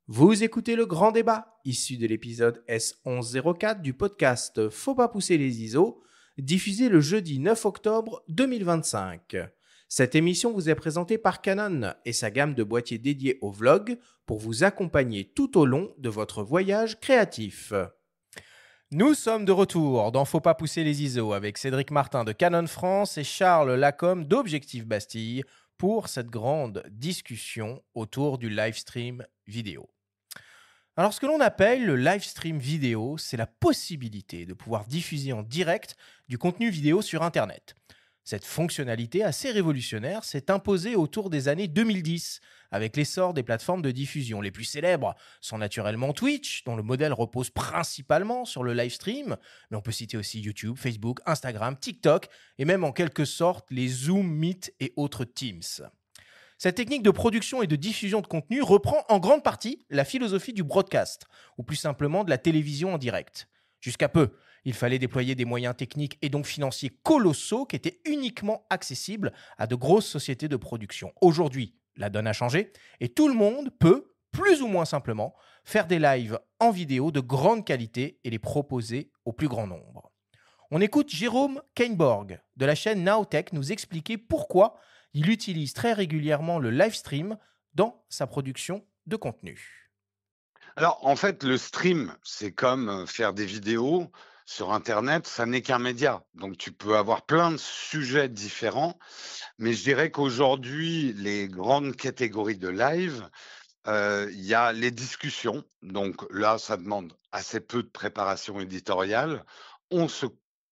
Vous écoutez le grand débat, issu de l'épisode S1104 du podcast Faut pas pousser les ISO, diffusé le jeudi 9 octobre 2025. Cette émission vous est présentée par Canon et sa gamme de boîtiers dédiés au vlog pour vous accompagner tout au long de votre voyage créatif. Nous sommes de retour dans Faut pas pousser les ISO avec Cédric Martin de Canon France et Charles Lacombe d'Objectif Bastille pour cette grande discussion autour du live stream vidéo. Alors, ce que l'on appelle le live stream vidéo, c'est la possibilité de pouvoir diffuser en direct du contenu vidéo sur Internet. Cette fonctionnalité assez révolutionnaire s'est imposée autour des années 2010, avec l'essor des plateformes de diffusion. Les plus célèbres sont naturellement Twitch, dont le modèle repose principalement sur le live stream, mais on peut citer aussi YouTube, Facebook, Instagram, TikTok, et même en quelque sorte les Zoom, Meet et autres Teams. Cette technique de production et de diffusion de contenu reprend en grande partie la philosophie du broadcast, ou plus simplement de la télévision en direct. Jusqu'à peu, il fallait déployer des moyens techniques et donc financiers colossaux qui étaient uniquement accessibles à de grosses sociétés de production. Aujourd'hui, la donne a changé et tout le monde peut, plus ou moins simplement, faire des lives en vidéo de grande qualité et les proposer au plus grand nombre. On écoute Jérôme Kainborg de la chaîne Nowtech nous expliquer pourquoi il utilise très régulièrement le live stream dans sa production de contenu. Alors, en fait, le stream, c'est comme faire des vidéos sur Internet, ça n'est qu'un média. Donc, tu peux avoir plein de sujets différents, mais je dirais qu'aujourd'hui, les grandes catégories de live, il y a les discussions. Donc là, ça demande assez peu de préparation éditoriale. On se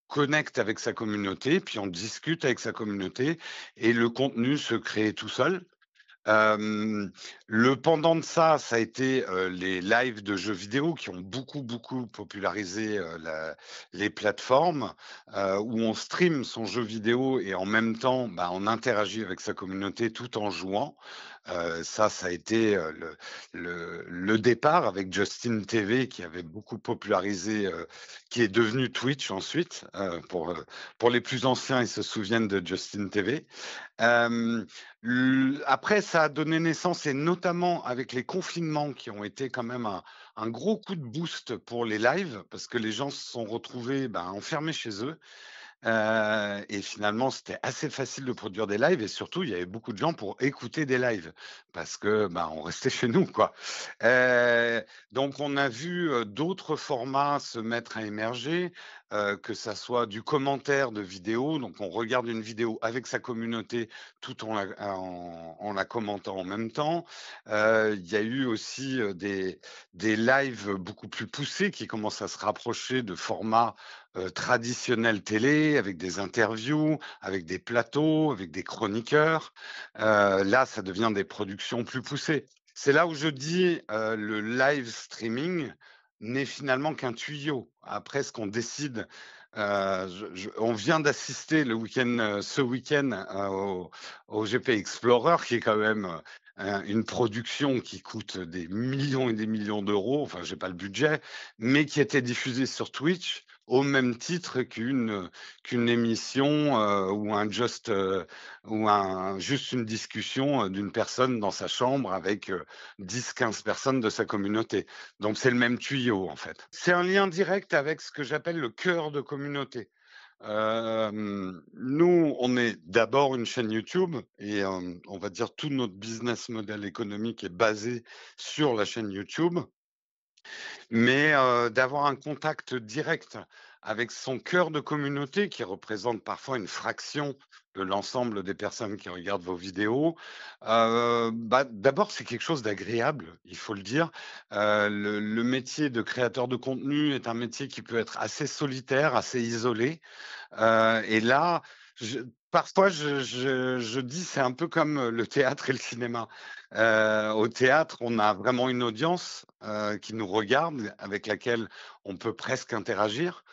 connecte avec sa communauté, puis on discute avec sa communauté et le contenu se crée tout seul. Hem, le pendant de ça, ça a été, les lives de jeux vidéo qui ont beaucoup, beaucoup popularisé, la les plateformes, où on stream son jeu vidéo et en même temps, bah, on interagit avec sa communauté tout en jouant. Ça a été, le départ avec Justin TV qui avait beaucoup popularisé, qui est devenu Twitch ensuite, pour les plus anciens, ils se souviennent de Justin TV. Hem, après ça a donné naissance et notamment avec les confinements qui ont été quand même un gros coup de boost pour les lives parce que les gens se sont retrouvés, ben, enfermés chez eux. Et finalement, c'était assez facile de produire des lives et surtout, il y avait beaucoup de gens pour écouter des lives parce que, ben, on restait chez nous, quoi. Donc on a vu, d'autres formats se mettre à émerger, que ça soit du commentaire de vidéo, donc on regarde une vidéo avec sa communauté tout en la commentant en même temps. Il y a eu aussi, des lives beaucoup plus poussés qui commencent à se rapprocher de formats traditionnelle télé, avec des interviews, avec des plateaux, avec des chroniqueurs. Là, ça devient des productions plus poussées. C'est là où je dis, le live streaming n'est finalement qu'un tuyau. Après ce qu'on décide, on vient d'assister ce week-end, au GP Explorer qui est quand même, une production qui coûte des millions et des millions d'euros, enfin j'ai pas le budget, mais qui était diffusée sur Twitch au même titre qu'une émission, ou juste une discussion, d'une personne dans sa chambre avec, 10-15 personnes de sa communauté. Donc c'est le même tuyau, en fait. C'est un lien direct avec ce que j'appelle le cœur de communauté. Nous, on est d'abord une chaîne YouTube et on va dire tout notre business model économique est basé sur la chaîne YouTube. Mais d'avoir un contact direct avec son cœur de communauté qui représente parfois une fraction de l'ensemble des personnes qui regardent vos vidéos, bah, d'abord, c'est quelque chose d'agréable, il faut le dire. Le métier de créateur de contenu est un métier qui peut être assez solitaire, assez isolé. Et là, je parfois je dis: «C'est un peu comme, le théâtre et le cinéma». Au théâtre, on a vraiment une audience, qui nous regarde, avec laquelle on peut presque interagir.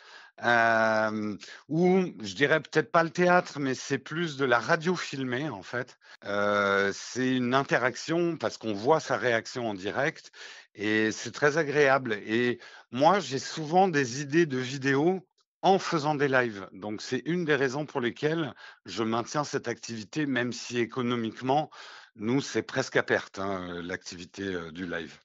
Hem, ou je dirais peut-être pas le théâtre, mais c'est plus de la radio filmée, en fait. C'est une interaction parce qu'on voit sa réaction en direct et c'est très agréable et moi, j'ai souvent des idées de vidéos en faisant des lives. Donc c'est une des raisons pour lesquelles je maintiens cette activité, même si économiquement, nous, c'est presque à perte, hein, l'activité, du live.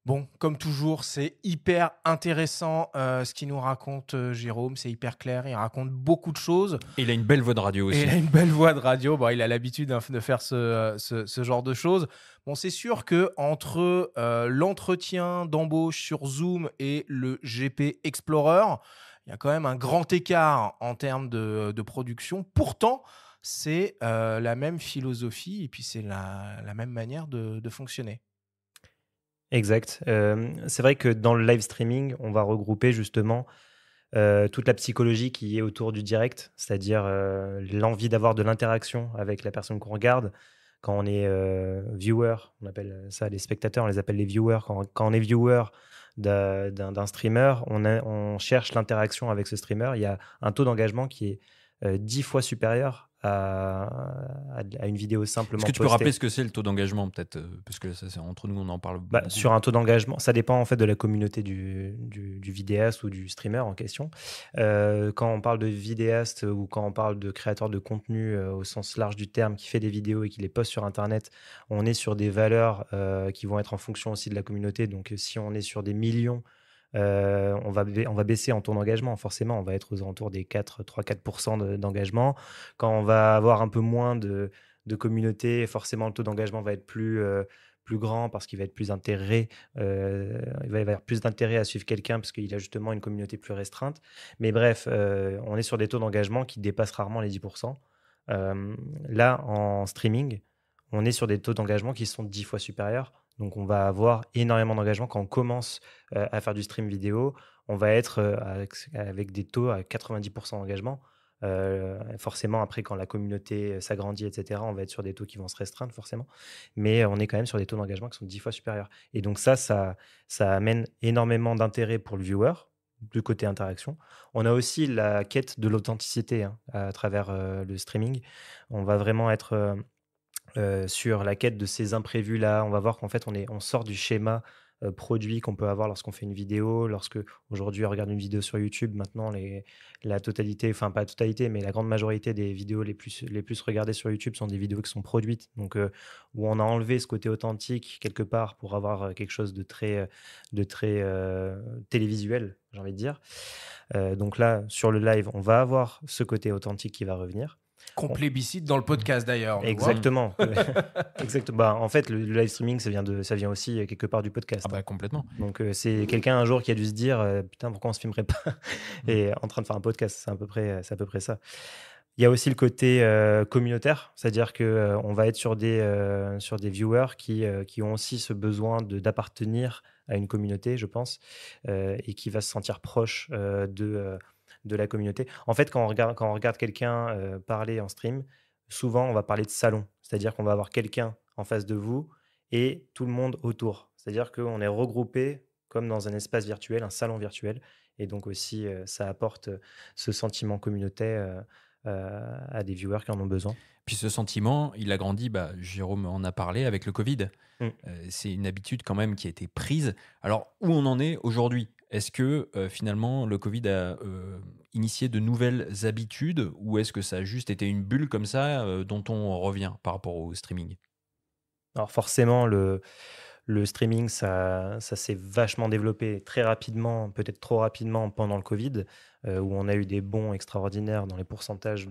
Bon, comme toujours, c'est hyper intéressant ce qu'il nous raconte Jérôme, c'est hyper clair, il raconte beaucoup de choses. Et il a une belle voix de radio Et aussi. il a une belle voix de radio. Bon, il a l'habitude de faire ce genre de choses. Bon, c'est sûr que entre l'entretien d'embauche sur Zoom et le GP Explorer, il y a quand même un grand écart en termes de production. Pourtant, c'est la même philosophie et puis c'est la même manière de fonctionner. Exact. C'est vrai que dans le live streaming, on va regrouper justement toute la psychologie qui est autour du direct, c'est-à-dire l'envie d'avoir de l'interaction avec la personne qu'on regarde. Quand on est viewer, on appelle ça les spectateurs, on les appelle les viewers. Quand on est viewer d'un streamer, on cherche l'interaction avec ce streamer. Il y a un taux d'engagement qui est 10 fois supérieur à une vidéo simplement Est-ce que tu peux postée. rappeler ce que c'est le taux d'engagement, peut-être parce que ça, entre nous, on en parle beaucoup. Sur un taux d'engagement, ça dépend en fait de la communauté du vidéaste ou du streamer en question. Quand on parle de vidéaste ou quand on parle de créateur de contenu au sens large du terme qui fait des vidéos et qui les poste sur Internet, on est sur des valeurs qui vont être en fonction aussi de la communauté. Donc si on est sur des millions, on va baisser en taux d'engagement, forcément. On va être aux alentours des 3-4% d'engagement. Quand on va avoir un peu moins de communauté, forcément, le taux d'engagement va être plus grand parce qu'il va être plus intérêt, il va y avoir plus d'intérêt à suivre quelqu'un parce qu'il a justement une communauté plus restreinte. Mais bref, on est sur des taux d'engagement qui dépassent rarement les 10%. Là, en streaming, on est sur des taux d'engagement qui sont 10 fois supérieurs. Donc, on va avoir énormément d'engagement quand on commence à faire du stream vidéo. On va être avec des taux à 90% d'engagement. Forcément, après, quand la communauté s'agrandit, etc., on va être sur des taux qui vont se restreindre, forcément. Mais on est quand même sur des taux d'engagement qui sont 10 fois supérieurs. Et donc ça amène énormément d'intérêt pour le viewer, du côté interaction. On a aussi la quête de l'authenticité à travers le streaming. On va vraiment être sur la quête de ces imprévus-là. On va voir qu'en fait, on sort du schéma produit qu'on peut avoir lorsqu'on fait une vidéo, lorsque aujourd'hui on regarde une vidéo sur YouTube. Maintenant, la totalité, enfin pas la totalité, mais la grande majorité des vidéos les plus regardées sur YouTube sont des vidéos qui sont produites, donc où on a enlevé ce côté authentique quelque part pour avoir quelque chose de très télévisuel, j'ai envie de dire. Donc là, sur le live, on va avoir ce côté authentique qui va revenir. Qu'on plébiscite dans le podcast d'ailleurs. nous, hein. Exactement. Exactement. Bah, en fait, le live streaming, ça vient aussi quelque part du podcast. Ah bah complètement. Donc, c'est quelqu'un un jour qui a dû se dire putain, pourquoi on se filmerait pas et en train de faire un podcast. C'est à peu près ça. Il y a aussi le côté communautaire, c'est-à-dire que on va être sur des viewers qui ont aussi ce besoin d'appartenir à une communauté, je pense, et qui va se sentir proche de la communauté. En fait, quand on regarde quelqu'un parler en stream, souvent on va parler de salon, c'est-à-dire qu'on va avoir quelqu'un en face de vous et tout le monde autour. C'est-à-dire qu'on est regroupé comme dans un espace virtuel, un salon virtuel, et donc aussi ça apporte ce sentiment communautaire à des viewers qui en ont besoin. Puis ce sentiment, il a grandi, Jérôme en a parlé, avec le Covid. C'est une habitude quand même qui a été prise. Alors, où on en est aujourd'hui ? Est-ce que finalement le Covid a initié de nouvelles habitudes ou est-ce que ça a juste été une bulle comme ça dont on revient par rapport au streaming ? Alors forcément, le streaming, ça s'est vachement développé très rapidement, peut-être trop rapidement pendant le Covid, où on a eu des bonds extraordinaires dans les pourcentages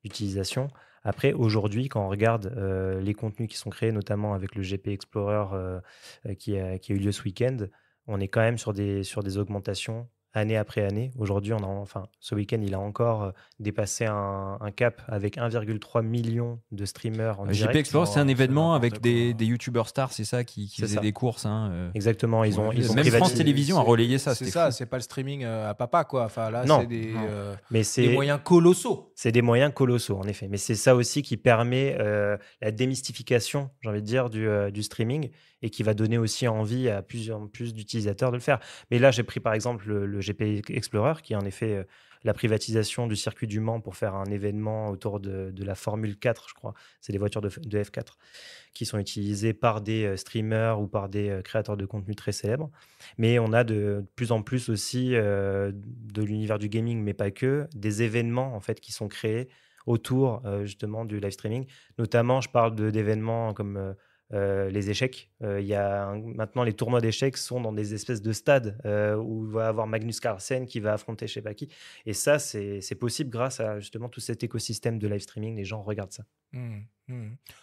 d'utilisation. Après, aujourd'hui, quand on regarde les contenus qui sont créés, notamment avec le GP Explorer qui a eu lieu ce week-end, on est quand même sur des augmentations année après année. Aujourd'hui, ce week-end, il a encore dépassé un cap avec 1,3 million de streamers en direct. GP Explorer, c'est un événement avec n'importe des quoi. youtubeurs stars, c'est ça, qui C'est faisaient ça. des courses. Exactement, ils ont Même privatisé. France Télévisions a relayé ça. C'est c'était ça, fou. c'est pas le streaming à papa quoi. Enfin là, Non, c'est des Mais des moyens colossaux. c'est des moyens colossaux, en effet. Mais c'est ça aussi qui permet la démystification, j'ai envie de dire, du streaming et qui va donner aussi envie à plus d'utilisateurs de le faire. Mais là, j'ai pris par exemple le GP Explorer, qui est en effet la privatisation du circuit du Mans pour faire un événement autour de la Formule 4, je crois. C'est des voitures de F4 qui sont utilisées par des streamers ou par des créateurs de contenu très célèbres. Mais on a de plus en plus aussi de l'univers du gaming, mais pas que, des événements en fait qui sont créés autour justement du live streaming. Notamment, je parle d'événements comme les échecs. Maintenant, les tournois d'échecs sont dans des espèces de stades où il va y avoir Magnus Carlsen qui va affronter je sais pas qui. Et ça, c'est possible grâce à justement tout cet écosystème de live streaming. Les gens regardent ça.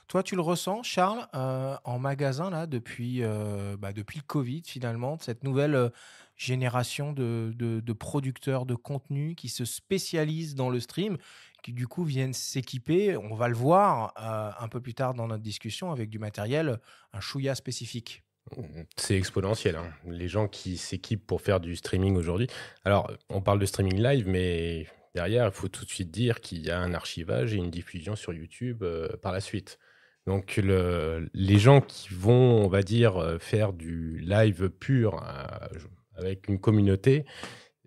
Toi, tu le ressens, Charles, en magasin, là, depuis le Covid, finalement, cette nouvelle génération de producteurs de contenu qui se spécialisent dans le stream, qui du coup viennent s'équiper, on va le voir un peu plus tard dans notre discussion, avec du matériel, un chouïa spécifique. C'est exponentiel, hein. Les gens qui s'équipent pour faire du streaming aujourd'hui. Alors, on parle de streaming live, mais derrière, il faut tout de suite dire qu'il y a un archivage et une diffusion sur YouTube par la suite. Donc, les gens qui vont, on va dire, faire du live pur avec une communauté,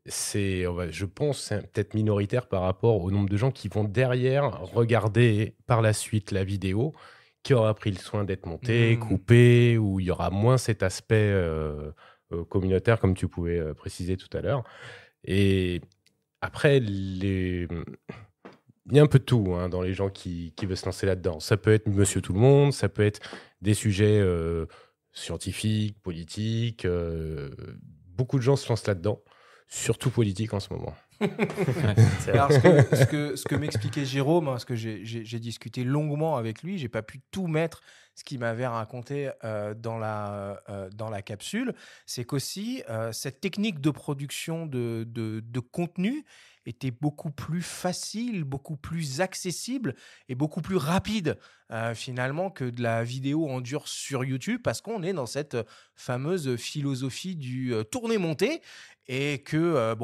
je pense, c'est peut-être minoritaire par rapport au nombre de gens qui vont derrière regarder par la suite la vidéo, qui aura pris le soin d'être montée, coupée, où il y aura moins cet aspect communautaire, comme tu pouvais préciser tout à l'heure. Et après, il y a un peu de tout hein, dans les gens qui veulent se lancer là-dedans. Ça peut être Monsieur Tout-le-Monde, ça peut être des sujets scientifiques, politiques. Beaucoup de gens se lancent là-dedans, surtout politique en ce moment. Alors, ce que m'expliquait Jérôme, parce que j'ai discuté longuement avec lui, j'ai pas pu tout mettre ce qu'il m'avait raconté dans la capsule, c'est qu'aussi cette technique de production de contenu était beaucoup plus facile, beaucoup plus accessible et beaucoup plus rapide finalement que de la vidéo en dur sur YouTube, parce qu'on est dans cette fameuse philosophie du tourner-monter, et que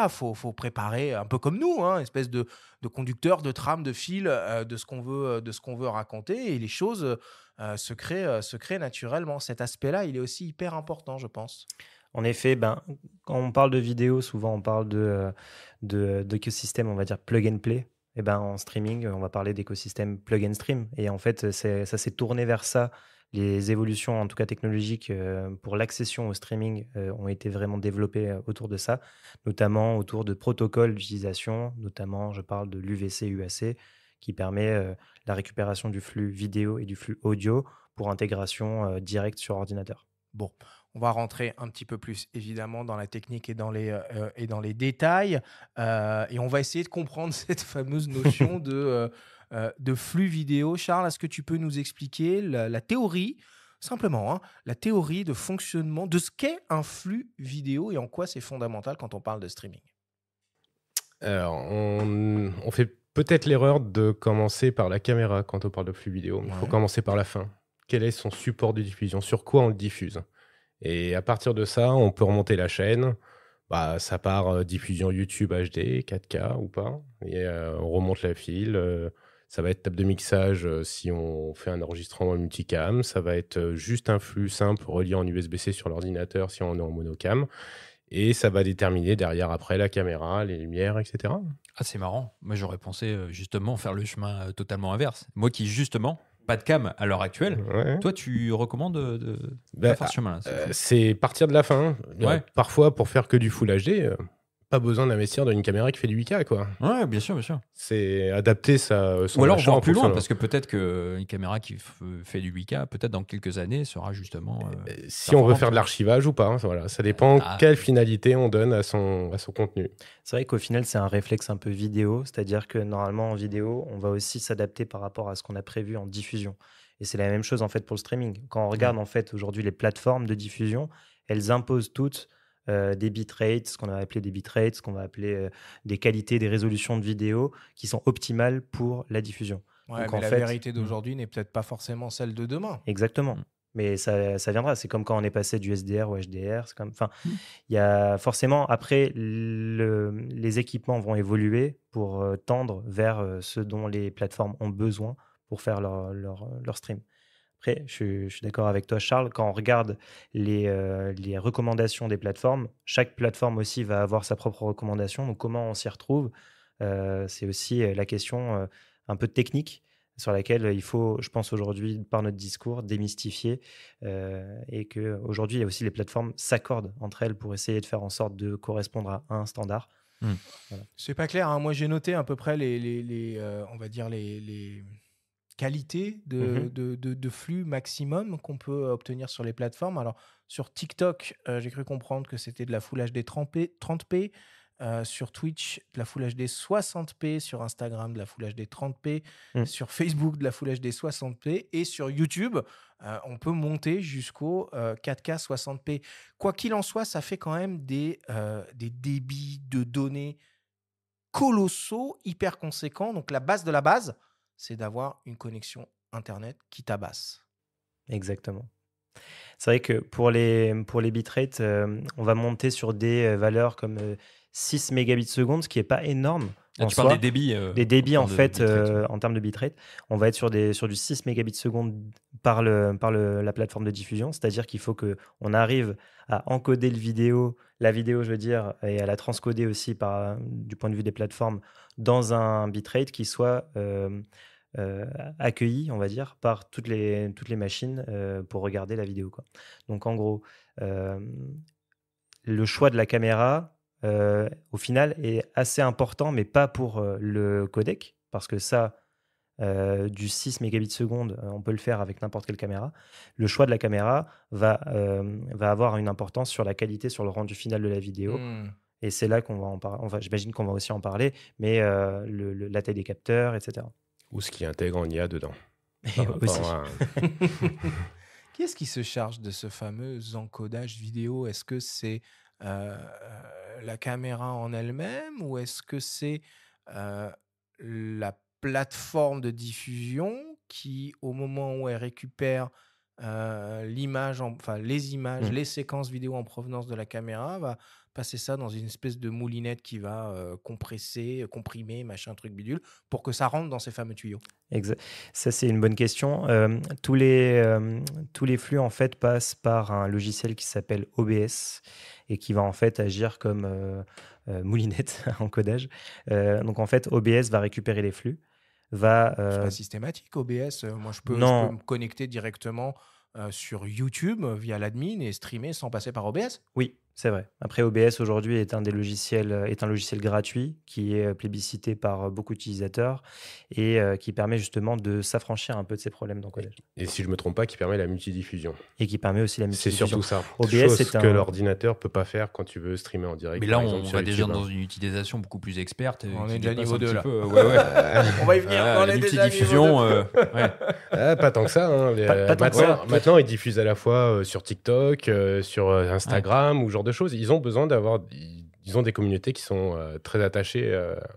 faut préparer un peu comme nous, hein, espèce de conducteur, de trame, de fil de ce qu'on veut raconter, et les choses se créent naturellement. Cet aspect-là, il est aussi hyper important, je pense. En effet, quand on parle de vidéo, souvent on parle d'écosystème, on va dire plug and play. Et en streaming, on va parler d'écosystème plug and stream. Et en fait, ça s'est tourné vers ça. Les évolutions, en tout cas technologiques, pour l'accession au streaming ont été vraiment développées autour de ça, notamment autour de protocoles d'utilisation, notamment je parle de l'UVC, UAC, qui permet la récupération du flux vidéo et du flux audio pour intégration directe sur ordinateur. Bon, on va rentrer un petit peu plus évidemment dans la technique et dans les détails, et on va essayer de comprendre cette fameuse notion de flux vidéo. Charles, est-ce que tu peux nous expliquer la théorie, simplement, hein, la théorie de fonctionnement de ce qu'est un flux vidéo et en quoi c'est fondamental quand on parle de streaming? Alors, on fait peut-être l'erreur de commencer par la caméra quand on parle de flux vidéo. Il faut commencer par la fin. Quel est son support de diffusion? Sur quoi on le diffuse? Et à partir de ça, on peut remonter la chaîne. Ça part diffusion YouTube HD, 4K ou pas. Et on remonte la file. Ça va être table de mixage si on fait un enregistrement multicam. Ça va être juste un flux simple relié en USB-C sur l'ordinateur si on est en monocam. Et ça va déterminer derrière après la caméra, les lumières, etc. Ah, c'est marrant. Moi, j'aurais pensé justement faire le chemin totalement inverse. Moi qui, justement, pas de cam à l'heure actuelle. Ouais. Toi, tu recommandes de faire ce chemin-là? C'est partir de la fin. Ouais. Parfois, pour faire que du Full HD, pas besoin d'investir dans une caméra qui fait du 8K, quoi. Ouais, bien sûr, bien sûr. C'est adapter son Ou alors achat voir en plus loin, fonction- parce que peut-être qu'une caméra qui fait du 8K, peut-être dans quelques années, sera justement... si on veut faire de l'archivage ou pas, hein, voilà. Ça dépend quelle finalité on donne à son contenu. C'est vrai qu'au final, c'est un réflexe un peu vidéo, c'est-à-dire que normalement, en vidéo, on va aussi s'adapter par rapport à ce qu'on a prévu en diffusion. Et c'est la même chose en fait pour le streaming. Quand on regarde en fait aujourd'hui les plateformes de diffusion, elles imposent toutes des bitrates, ce qu'on va appeler des bitrates, ce qu'on va appeler des qualités, des résolutions de vidéo qui sont optimales pour la diffusion. Ouais, Donc, mais en la fait, vérité d'aujourd'hui n'est peut-être pas forcément celle de demain. Exactement. Mais ça viendra. C'est comme quand on est passé du SDR au HDR. C'est comme, il y a forcément, après, les équipements vont évoluer pour tendre vers ce dont les plateformes ont besoin pour faire leur stream. Après, je suis d'accord avec toi, Charles. Quand on regarde les recommandations des plateformes, chaque plateforme aussi va avoir sa propre recommandation. Donc, comment on s'y retrouve, c'est aussi la question un peu technique sur laquelle il faut, je pense aujourd'hui, par notre discours, démystifier et qu'aujourd'hui, il y a aussi les plateformes s'accordent entre elles pour essayer de faire en sorte de correspondre à un standard. Voilà. C'est pas clair, hein. Moi, j'ai noté à peu près on va dire les qualité Mhm. de flux maximum qu'on peut obtenir sur les plateformes. Alors, sur TikTok, j'ai cru comprendre que c'était de la Full HD 30p. Sur Twitch, de la Full HD 60p. Sur Instagram, de la Full HD 30p. Mm. Sur Facebook, de la Full HD 60p. Et sur YouTube, on peut monter jusqu'au 4K 60p. Quoi qu'il en soit, ça fait quand même des débits de données colossaux, hyper conséquents. Donc, la base de la base, c'est d'avoir une connexion Internet qui tabasse. Exactement. C'est vrai que pour les bitrates, on va monter sur des valeurs comme 6 mégabits seconde, ce qui n'est pas énorme Là, en tu parles soi. des débits. Des débits, en fait, bitrate. en termes de bitrate, on va être sur du 6 mégabits seconde par la plateforme de diffusion. C'est-à-dire qu'il faut qu'on arrive à encoder la vidéo, je veux dire, et à la transcoder aussi du point de vue des plateformes dans un bitrate qui soit accueilli, on va dire, par toutes les machines pour regarder la vidéo, quoi. Donc, en gros, le choix de la caméra, au final, est assez important, mais pas pour le codec, parce que ça, du 6 mégabits seconde, on peut le faire avec n'importe quelle caméra. Le choix de la caméra va avoir une importance sur la qualité, sur le rendu final de la vidéo. Et c'est là qu'on va en parler. J'imagine qu'on va aussi en parler, mais la taille des capteurs, etc. Ou ce qui intègre en IA dedans. Et Par aussi. rapport à- Qui est-ce qui se charge de ce fameux encodage vidéo? Est-ce que c'est la caméra en elle-même ou est-ce que c'est la plateforme de diffusion qui, au moment où elle récupère l'image, enfin les images, les séquences vidéo en provenance de la caméra, va passer ça dans une espèce de moulinette qui va compresser, comprimer, machin, truc bidule, pour que ça rentre dans ces fameux tuyaux? Ça, c'est une bonne question. Tous les flux, en fait, passent par un logiciel qui s'appelle OBS et qui va, en fait, agir comme moulinette en codage. Donc, en fait, OBS va récupérer les flux, C'est pas systématique, OBS. Moi, je peux Non. me connecter directement sur YouTube via l'admin et streamer sans passer par OBS. Oui, c'est vrai. Après, OBS aujourd'hui est un logiciel gratuit qui est plébiscité par beaucoup d'utilisateurs et qui permet justement de s'affranchir un peu de ces problèmes d'encodage. Et si je ne me trompe pas, qui permet la multidiffusion. Et qui permet aussi la C'est multidiffusion. surtout ça. OBS, Chose c'est que l'ordinateur ne peut pas faire quand tu veux streamer en direct. Mais là, par on exemple, sur va déjà YouTube, dans une utilisation beaucoup plus experte. On qui est déjà dépasse niveau un 2 petit là. peu, ouais. On va y venir. Voilà, on la est déjà multidiffusion, niveau 2. ouais. Pas tant que ça. Hein. Pas tant que ça. Maintenant, ils diffusent à la fois sur TikTok, sur Instagram ou ce genre de choses. Ils ont besoin d'avoir. Ils ont des communautés qui sont très attachées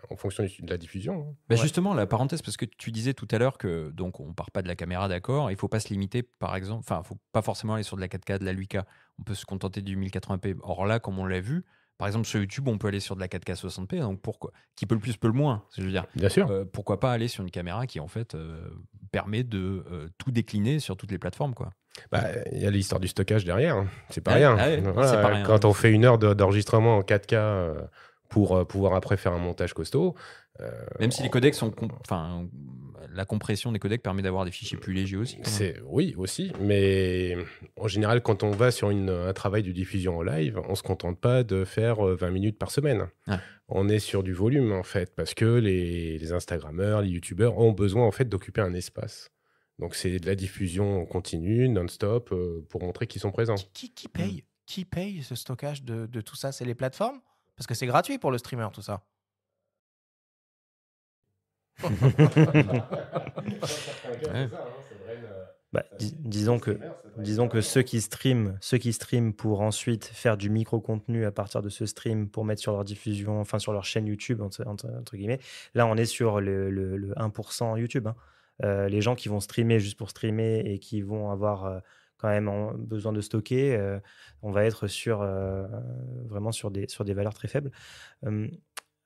en fonction de la diffusion. Bah justement, la parenthèse, parce que tu disais tout à l'heure que donc on part pas de la caméra, d'accord. Il faut pas se limiter, par exemple. Enfin, faut pas forcément aller sur de la 4K, de la 8K. On peut se contenter du 1080p. Or là, comme on l'a vu, par exemple sur YouTube, on peut aller sur de la 4K 60p. Donc pourquoi? Qui peut le plus, peut le moins. Je veux dire. Bien sûr. Pourquoi pas aller sur une caméra qui en fait permet de tout décliner sur toutes les plateformes, quoi. Il y a l'histoire du stockage derrière. Hein. C'est pas Ouais, rien. ouais, Voilà, c'est pas rien. Quand on fait 1 heure d'enregistrement en 4K pour pouvoir après faire un montage costaud. Même si les codecs sont. Enfin, la compression des codecs permet d'avoir des fichiers plus légers aussi. Oui, aussi. Mais en général, quand on va sur un travail de diffusion en live, on ne se contente pas de faire 20 minutes par semaine. Ouais. On est sur du volume, en fait, parce que les Instagrammeurs, les YouTubeurs ont besoin, en fait, d'occuper un espace. Donc, c'est de la diffusion continue, non-stop, pour montrer qu'ils sont présents. Qui paye? Qui paye ce stockage de tout ça? C'est les plateformes? Parce que c'est gratuit pour le streamer, tout ça. Disons que ceux qui streament pour ensuite faire du micro-contenu à partir de ce stream pour mettre sur leur diffusion, enfin sur leur chaîne YouTube, entre guillemets, là on est sur le 1% YouTube. Hein. Les gens qui vont streamer juste pour streamer et qui vont avoir quand même besoin de stocker, on va être vraiment sur des valeurs très faibles.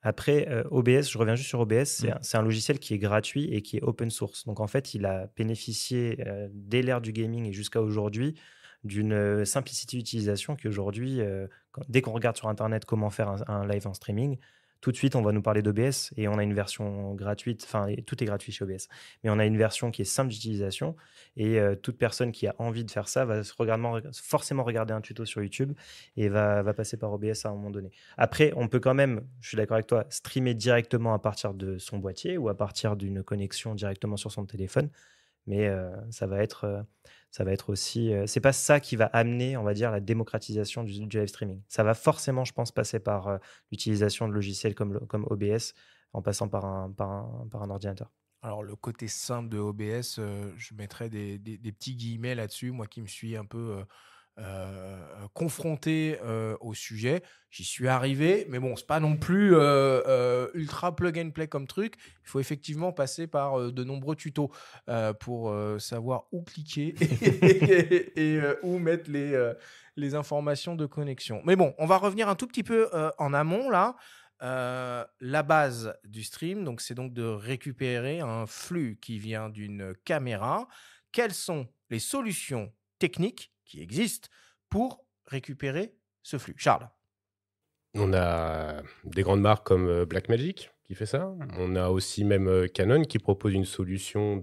Après, OBS, je reviens juste sur OBS, c'est un logiciel qui est gratuit et qui est open source. Donc en fait, il a bénéficié dès l'ère du gaming et jusqu'à aujourd'hui d'une simplicité d'utilisation qui aujourd'hui, dès qu'on regarde sur Internet comment faire un live en streaming, tout de suite, on va nous parler d'OBS et on a une version gratuite, enfin, tout est gratuit chez OBS, mais on a une version qui est simple d'utilisation et toute personne qui a envie de faire ça va forcément regarder un tuto sur YouTube et va passer par OBS à un moment donné. Après, on peut quand même, je suis d'accord avec toi, streamer directement à partir de son boîtier ou à partir d'une connexion directement sur son téléphone, mais ça va être aussi. C'est pas ça qui va amener, on va dire, la démocratisation du live streaming. Ça va forcément, je pense, passer par l'utilisation de logiciels comme OBS en passant par un ordinateur. Alors, le côté simple de OBS, je mettrais des petits guillemets là-dessus. Moi qui me suis un peu confronté au sujet, j'y suis arrivé, mais bon, c'est pas non plus ultra plug and play comme truc. Il faut effectivement passer par de nombreux tutos pour savoir où cliquer et où mettre les informations de connexion. Mais bon, on va revenir un tout petit peu en amont là. La base du stream, donc c'est donc de récupérer un flux qui vient d'une caméra. Quelles sont les solutions techniques qui existent pour récupérer ce flux? Charles. On a des grandes marques comme Blackmagic qui fait ça. On a aussi même Canon qui propose une solution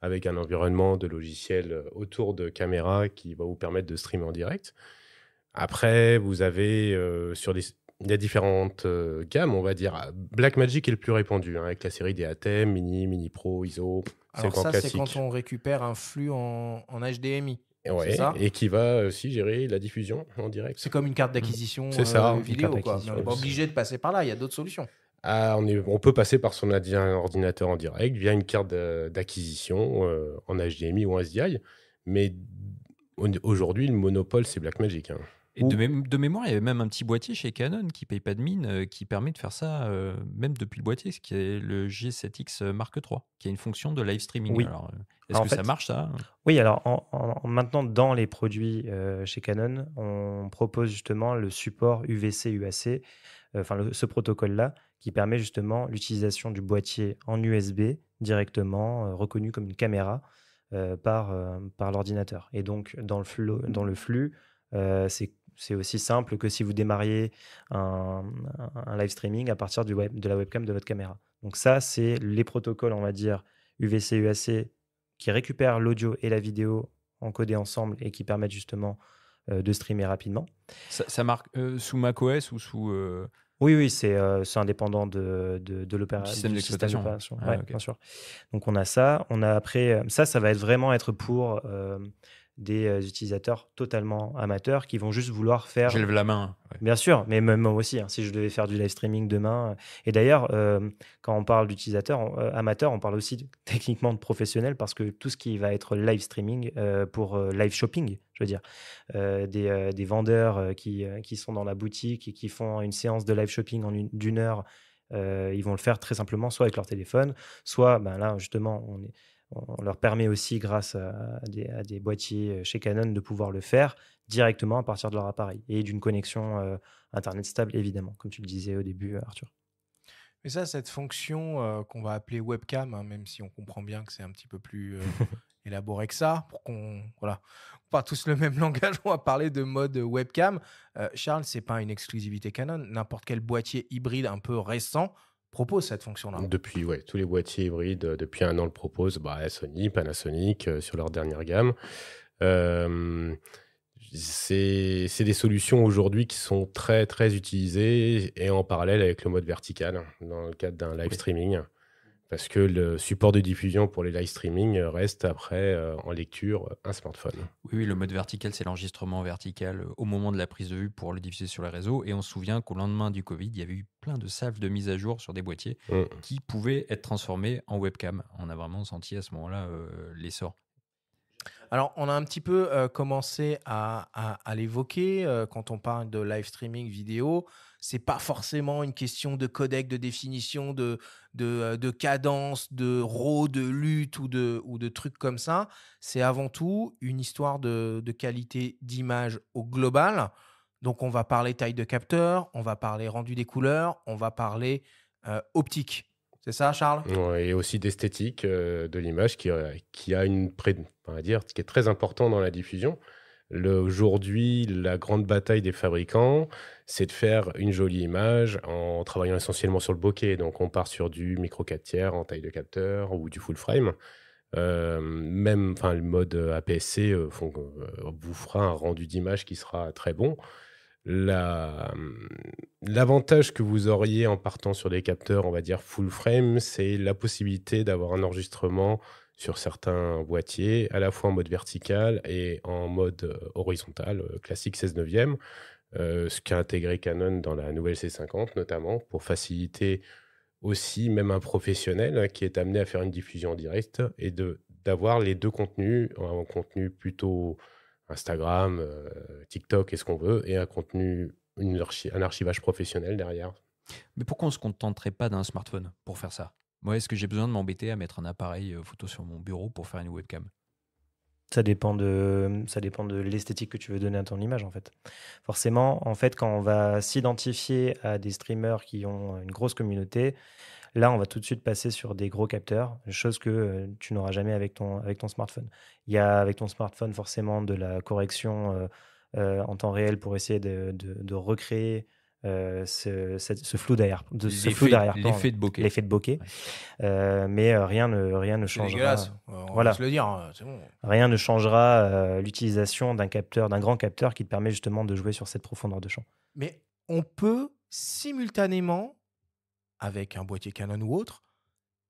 avec un environnement de logiciel autour de caméras qui va vous permettre de streamer en direct. Après, vous avez il y a différentes gammes, on va dire. Blackmagic est le plus répandu, avec la série des ATEM, Mini Pro, ISO. Alors ça, c'est quand on récupère un flux en HDMI. Ouais, c'est ça et qui va aussi gérer la diffusion en direct. C'est comme une carte d'acquisition vidéo. Quoi. On n'est pas obligé de passer par là, il y a d'autres solutions. On peut passer par son ordinateur en direct via une carte d'acquisition en HDMI ou en SDI. Mais aujourd'hui, le monopole, c'est Blackmagic. Et de mémoire, il y avait même un petit boîtier chez Canon qui ne paye pas de mine, qui permet de faire ça même depuis le boîtier, ce qui est le G7X Mark III, qui a une fonction de live streaming. Oui. Alors, est-ce que ça marche, ça? Oui, alors maintenant, dans les produits chez Canon, on propose justement le support UVC-UAC, ce protocole-là, qui permet justement l'utilisation du boîtier en USB directement, reconnu comme une caméra par l'ordinateur. Et donc, dans le flux, c'est aussi simple que si vous démarriez un live streaming à partir de la webcam de votre caméra. Donc ça, c'est les protocoles, on va dire, UVC-UAC qui récupèrent l'audio et la vidéo encodés ensemble et qui permettent justement de streamer rapidement. Ça marque sous macOS ou sous... Oui, c'est indépendant de système d'exploitation. Okay. Bien sûr. Donc on a ça. On a après, ça va être pour des utilisateurs totalement amateurs qui vont juste vouloir faire... Je lève la main. Ouais. Bien sûr, mais même moi aussi, si je devais faire du live streaming demain. Et d'ailleurs, quand on parle d'utilisateurs amateurs, on parle aussi techniquement de professionnels parce que tout ce qui va être live streaming pour live shopping, je veux dire, des vendeurs qui sont dans la boutique et qui font une séance de live shopping d'une heure, ils vont le faire très simplement, soit avec leur téléphone, soit là, justement, on leur permet aussi, grâce à des boîtiers chez Canon, de pouvoir le faire directement à partir de leur appareil et d'une connexion Internet stable, évidemment, comme tu le disais au début, Arthur. Mais ça, cette fonction qu'on va appeler webcam, même si on comprend bien que c'est un petit peu plus élaboré que ça, pour qu'on parle tous le même langage, on va parler de mode webcam. Charles, c'est pas une exclusivité Canon. N'importe quel boîtier hybride un peu récent propose cette fonction-là. Depuis, tous les boîtiers hybrides, depuis 1 an, le proposent. Sony, Panasonic, sur leur dernière gamme. C'est des solutions aujourd'hui qui sont très, très utilisées et en parallèle avec le mode vertical dans le cadre d'un live streaming. Parce que le support de diffusion pour les live streaming reste après, en lecture, un smartphone. Oui, le mode vertical, c'est l'enregistrement vertical au moment de la prise de vue pour le diffuser sur les réseaux. Et on se souvient qu'au lendemain du Covid, il y avait eu plein de salves de mise à jour sur des boîtiers qui pouvaient être transformés en webcam. On a vraiment senti à ce moment-là l'essor. Alors, on a un petit peu commencé à l'évoquer quand on parle de live streaming vidéo. C'est pas forcément une question de codec, de définition, de cadence, de RAW, de LUT ou de trucs comme ça. C'est avant tout une histoire de qualité d'image au global. Donc, on va parler taille de capteur, on va parler rendu des couleurs, on va parler optique. C'est ça, Charles? Ouais, et aussi d'esthétique de l'image qui a on va dire, qui est très important dans la diffusion. Aujourd'hui, la grande bataille des fabricants, c'est de faire une jolie image en travaillant essentiellement sur le bokeh. Donc, on part sur du micro 4/3 en taille de capteur ou du full frame. Même, le mode APS-C vous fera un rendu d'image qui sera très bon. L'avantage que vous auriez en partant sur des capteurs, on va dire full frame, c'est la possibilité d'avoir un enregistrement sur certains boîtiers, à la fois en mode vertical et en mode horizontal, classique 16/9, ce qu'a intégré Canon dans la nouvelle C50 notamment, pour faciliter aussi même un professionnel qui est amené à faire une diffusion en direct et d'avoir les deux contenus, un contenu plutôt Instagram, TikTok et ce qu'on veut, et un contenu, un archivage professionnel derrière. Mais pourquoi on ne se contenterait pas d'un smartphone pour faire ça? Moi, est-ce que j'ai besoin de m'embêter à mettre un appareil photo sur mon bureau pour faire une webcam? Ça dépend de l'esthétique que tu veux donner à ton image, en fait. Forcément, en fait, quand on va s'identifier à des streamers qui ont une grosse communauté, là, on va tout de suite passer sur des gros capteurs, chose que tu n'auras jamais avec ton smartphone. Il y a avec ton smartphone forcément de la correction en temps réel pour essayer de recréer ce flou derrière, L'effet de bokeh. l'effet de bokeh. Mais rien ne C'est changera. dégueulasse. On Voilà. va se le dire, hein, c'est bon. Rien ne changera l'utilisation d'un grand capteur qui te permet justement de jouer sur cette profondeur de champ. Mais on peut simultanément, avec un boîtier Canon ou autre,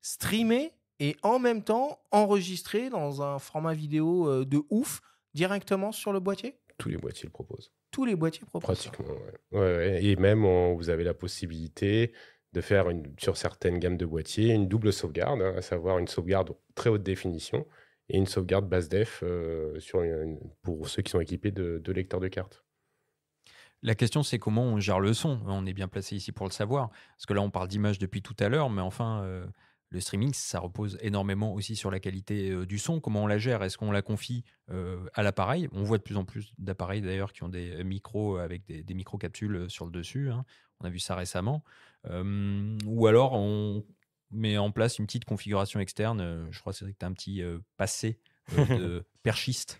streamer et en même temps enregistrer dans un format vidéo de ouf directement sur le boîtier. Tous les boîtiers le proposent. Tous les boîtiers proposent ça. Pratiquement, ouais. Ouais. Et même, vous avez la possibilité de faire, sur certaines gammes de boîtiers, une double sauvegarde, à savoir une sauvegarde très haute définition et une sauvegarde basse def pour ceux qui sont équipés de lecteurs de cartes. La question, c'est comment on gère le son. On est bien placé ici pour le savoir. Parce que là, on parle d'image depuis tout à l'heure, mais enfin, le streaming, ça repose énormément aussi sur la qualité du son. Comment on la gère? Est-ce qu'on la confie à l'appareil? On voit de plus en plus d'appareils d'ailleurs qui ont des micros avec des micro-capsules sur le dessus, hein. On a vu ça récemment. Ou alors, on met en place une petite configuration externe. Je crois que tu as un petit passé de perchiste.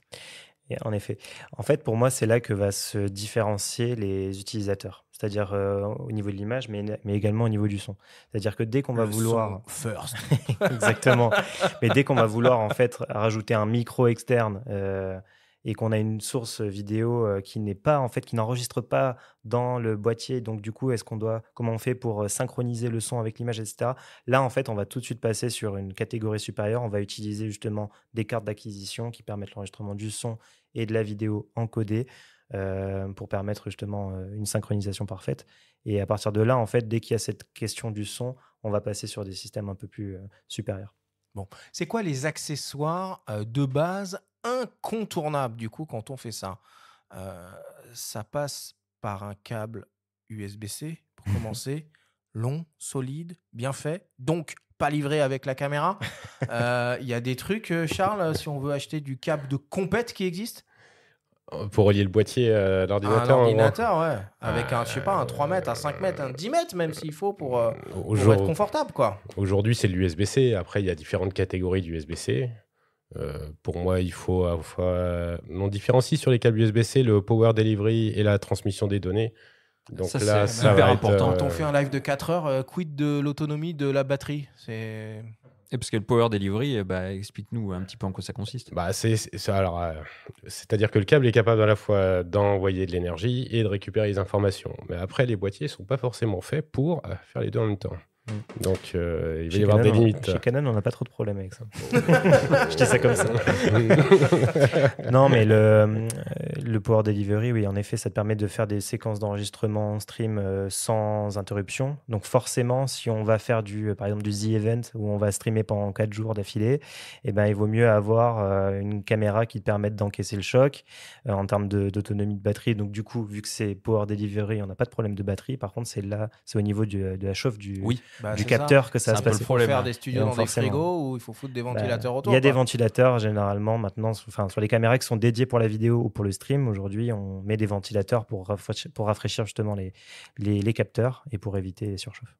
Et en effet. En fait, pour moi, c'est là que va se différencier les utilisateurs. C'est-à-dire au niveau de l'image, mais également au niveau du son. C'est-à-dire que dès qu'on va vouloir... First. Exactement. Mais dès qu'on va vouloir en fait rajouter un micro externe et qu'on a une source vidéo qui n'enregistre pas dans le boîtier, donc du coup, comment on fait pour synchroniser le son avec l'image, etc. Là, en fait, on va tout de suite passer sur une catégorie supérieure. On va utiliser justement des cartes d'acquisition qui permettent l'enregistrement du son et de la vidéo encodée pour permettre justement une synchronisation parfaite. Et à partir de là, en fait, dès qu'il y a cette question du son, on va passer sur des systèmes un peu plus supérieurs. Bon, c'est quoi les accessoires de base incontournables du coup quand on fait ça? Ça passe par un câble USB-C pour commencer, long, solide, bien fait, donc pas livré avec la caméra. Il y a des trucs, Charles, si on veut acheter du câble de compète qui existe? Pour relier le boîtier à l'ordinateur. Un ordinateur, ouais. Avec un 3 mètres, un 5 mètres, un 10 mètres même s'il faut pour être confortable, quoi. Aujourd'hui, c'est l'USB-C. Après, il y a différentes catégories d'USB-C. Pour moi, il faut on différencie sur les câbles USB-C le power delivery et la transmission des données. Donc ça, là, c'est ça hyper va important. Quand on fait un live de 4 heures, quid de l'autonomie de la batterie? C'est... Et parce que le power delivery, explique-nous un petit peu en quoi ça consiste. C'est-à-dire que le câble est capable à la fois d'envoyer de l'énergie et de récupérer les informations. Mais après, les boîtiers ne sont pas forcément faits pour faire les deux en même temps. Donc, il va y avoir des limites. Chez Canon, on n'a pas trop de problème avec ça. Je dis ça comme ça. Non, mais le Power Delivery, oui, en effet, ça te permet de faire des séquences d'enregistrement en stream sans interruption. Donc, forcément, si on va faire par exemple du Z-Event où on va streamer pendant 4 jours d'affilée, il vaut mieux avoir une caméra qui te permette d'encaisser le choc en termes d'autonomie de batterie. Donc, du coup, vu que c'est Power Delivery, on n'a pas de problème de batterie. Par contre, c'est au niveau de la chauffe du capteur que ça va se passer. Il faut faire des studios dans des frigos où il faut foutre des ventilateurs autour. Il y a des ventilateurs généralement maintenant, sur les caméras qui sont dédiées pour la vidéo ou pour le stream. Aujourd'hui, on met des ventilateurs pour rafraîchir justement les capteurs et pour éviter les surchauffes.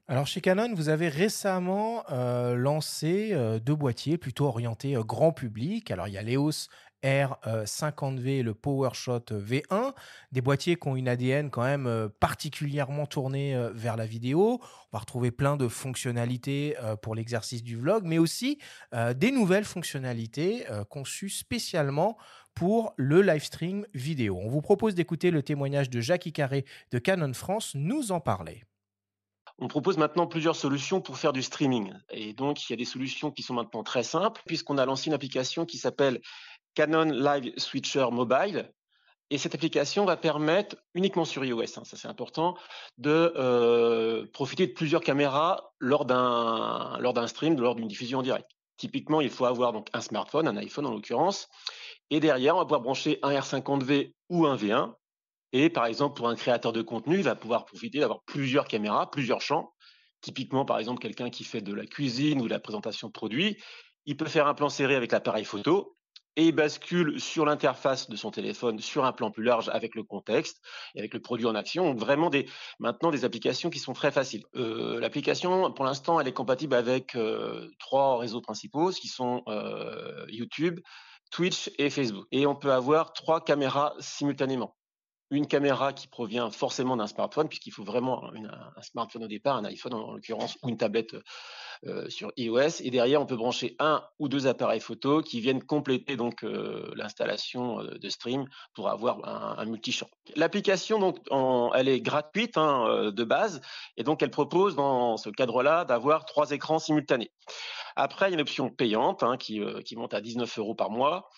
Alors chez Canon, vous avez récemment lancé 2 boîtiers plutôt orientés grand public. Alors il y a l'EOS R50V et le PowerShot V1, des boîtiers qui ont une ADN quand même particulièrement tournée vers la vidéo. On va retrouver plein de fonctionnalités pour l'exercice du vlog, mais aussi des nouvelles fonctionnalités conçues spécialement pour le live stream vidéo. On vous propose d'écouter le témoignage de Jacques Icaré de Canon France nous en parler. On propose maintenant plusieurs solutions pour faire du streaming. Et donc, il y a des solutions qui sont maintenant très simples, puisqu'on a lancé une application qui s'appelle Canon Live Switcher Mobile. Et cette application va permettre, uniquement sur iOS, ça c'est important, de profiter de plusieurs caméras lors d'un stream, lors d'une diffusion en direct. Typiquement, il faut avoir donc un smartphone, un iPhone en l'occurrence, et derrière, on va pouvoir brancher un R50V ou un V1. Et par exemple, pour un créateur de contenu, il va pouvoir profiter d'avoir plusieurs caméras, plusieurs champs. Typiquement, par exemple, quelqu'un qui fait de la cuisine ou de la présentation de produits, il peut faire un plan serré avec l'appareil photo et il bascule sur l'interface de son téléphone sur un plan plus large avec le contexte et avec le produit en action. Donc vraiment maintenant des applications qui sont très faciles. L'application, pour l'instant, elle est compatible avec 3 réseaux principaux, qui sont YouTube, Twitch et Facebook. Et on peut avoir 3 caméras simultanément. Une caméra qui provient forcément d'un smartphone, puisqu'il faut vraiment un smartphone au départ, un iPhone en l'occurrence, ou une tablette sur iOS. Et derrière, on peut brancher 1 ou 2 appareils photo qui viennent compléter donc l'installation de stream pour avoir un multi-champ. L'application, donc, elle est gratuite de base, et donc elle propose dans ce cadre-là d'avoir 3 écrans simultanés. Après, il y a une option payante qui monte à 19 € par mois,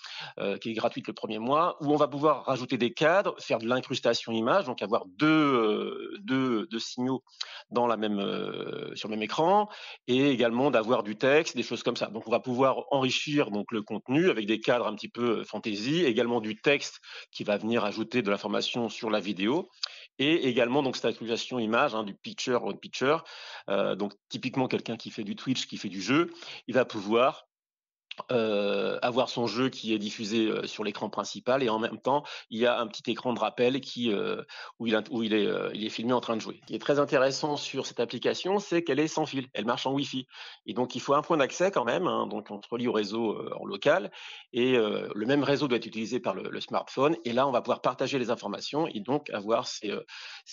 qui est gratuite le premier mois, où on va pouvoir rajouter des cadres, faire de l'incrustation image, donc avoir deux signaux sur le même écran, et également d'avoir du texte, des choses comme ça. Donc, on va pouvoir enrichir donc le contenu avec des cadres un petit peu fantasy, également du texte qui va venir ajouter de l'information sur la vidéo. Et également donc cette actualisation image, du picture on picture. Donc typiquement quelqu'un qui fait du Twitch, qui fait du jeu, il va pouvoir avoir son jeu qui est diffusé sur l'écran principal, et en même temps il y a un petit écran de rappel où il est filmé en train de jouer. Ce qui est très intéressant sur cette application, c'est qu'elle est sans fil, elle marche en Wi-Fi, et donc il faut un point d'accès quand même, donc on se relie au réseau en local, et le même réseau doit être utilisé par le smartphone, et là on va pouvoir partager les informations et donc avoir ces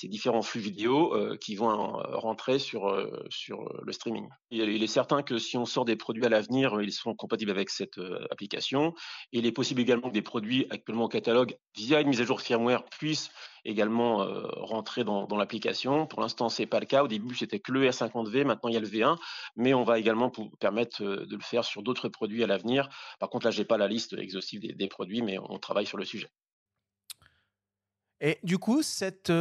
différents flux vidéo qui vont rentrer sur le streaming. Il est certain que si on sort des produits à l'avenir, ils seront compatibles avec cette application. Et il est possible également que des produits actuellement au catalogue, via une mise à jour firmware, puissent également rentrer dans l'application. Pour l'instant, ce n'est pas le cas. Au début, c'était que le R50V. Maintenant, il y a le V1. Mais on va également permettre de le faire sur d'autres produits à l'avenir. Par contre, là, je n'ai pas la liste exhaustive des produits, mais on travaille sur le sujet. Et du coup, cette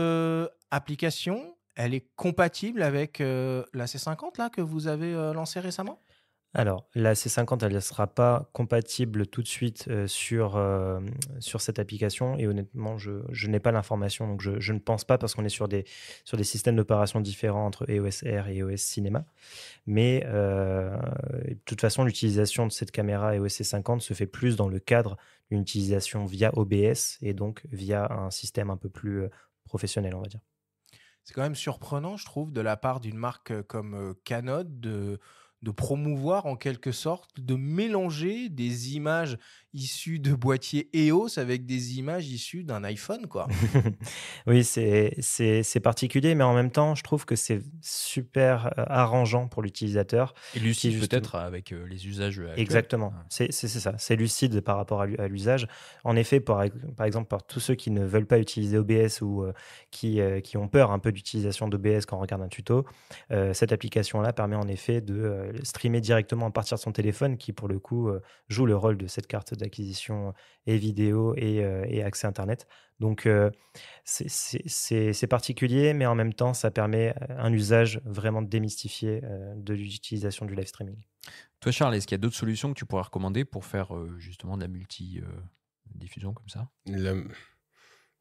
application, elle est compatible avec la C50 là, que vous avez lancée récemment ? Alors, la C50, elle ne sera pas compatible tout de suite sur cette application, et honnêtement, je n'ai pas l'information, donc je ne pense pas, parce qu'on est sur des systèmes d'opération différents entre EOS R et EOS Cinema. Mais de toute façon, l'utilisation de cette caméra EOS C50 se fait plus dans le cadre d'une utilisation via OBS, et donc via un système un peu plus professionnel, on va dire. C'est quand même surprenant, je trouve, de la part d'une marque comme Canon de promouvoir en quelque sorte, de mélanger des images issues de boîtiers EOS avec des images issues d'un iPhone, quoi. Oui, c'est particulier, mais en même temps, je trouve que c'est super arrangeant pour l'utilisateur. Et lucide peut-être avec les usages actuels. Exactement, c'est ça, c'est lucide par rapport à l'usage. En effet, par exemple, pour tous ceux qui ne veulent pas utiliser OBS ou qui ont peur un peu d'utilisation d'OBS quand on regarde un tuto, cette application-là permet en effet de streamer directement à partir de son téléphone, qui pour le coup joue le rôle de cette carte d'acquisition et vidéo et accès Internet. Donc c'est particulier, mais en même temps, ça permet un usage vraiment démystifié de l'utilisation du live streaming. Toi, Charles, est-ce qu'il y a d'autres solutions que tu pourrais recommander pour faire justement de la multi-diffusion comme ça ?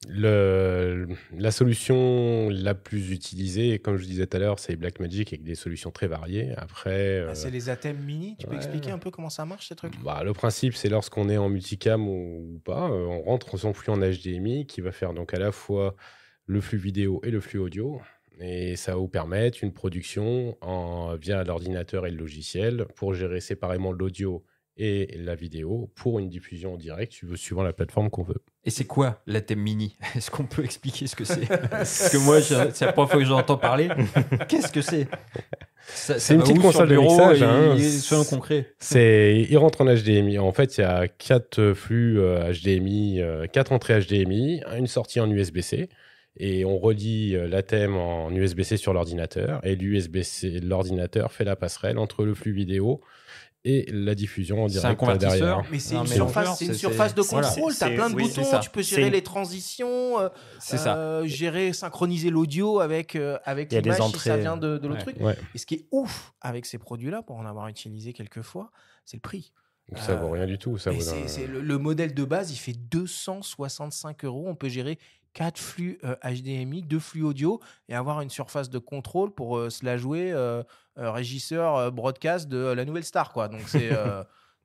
La solution la plus utilisée, comme je disais tout à l'heure, c'est Blackmagic, avec des solutions très variées. Après, c'est les Atem Mini. Tu peux expliquer un peu comment ça marche, ces trucs ? Le principe, c'est lorsqu'on est en multicam ou pas, on rentre son flux en HDMI qui va faire donc à la fois le flux vidéo et le flux audio. Et ça va vous permettre une production via l'ordinateur et le logiciel pour gérer séparément l'audio et la vidéo pour une diffusion en direct suivant la plateforme qu'on veut. Et c'est quoi la thème mini? Est-ce qu'on peut expliquer ce que c'est? Parce que moi, c'est la première fois que j'en entends parler. Qu'est-ce que c'est? C'est une petite console de mixage. Soyons concrets. Il rentre en HDMI. En fait, il y a 4 flux HDMI, 4 entrées HDMI, une sortie en USB-C. Et on relie la thème en USB-C sur l'ordinateur. Et l'ordinateur fait la passerelle entre le flux vidéo et la diffusion en direct derrière. Mais c'est une surface de contrôle. Tu as plein de boutons, tu peux gérer les transitions, synchroniser l'audio avec l'image si ça vient de l'autre truc. Ouais. Et ce qui est ouf avec ces produits-là, pour en avoir utilisé quelques fois, c'est le prix. Ça vaut rien du tout. Le modèle de base, il fait 265 €. On peut gérer 4 flux HDMI, 2 flux audio et avoir une surface de contrôle pour se la jouer régisseur broadcast de la Nouvelle Star, quoi. Donc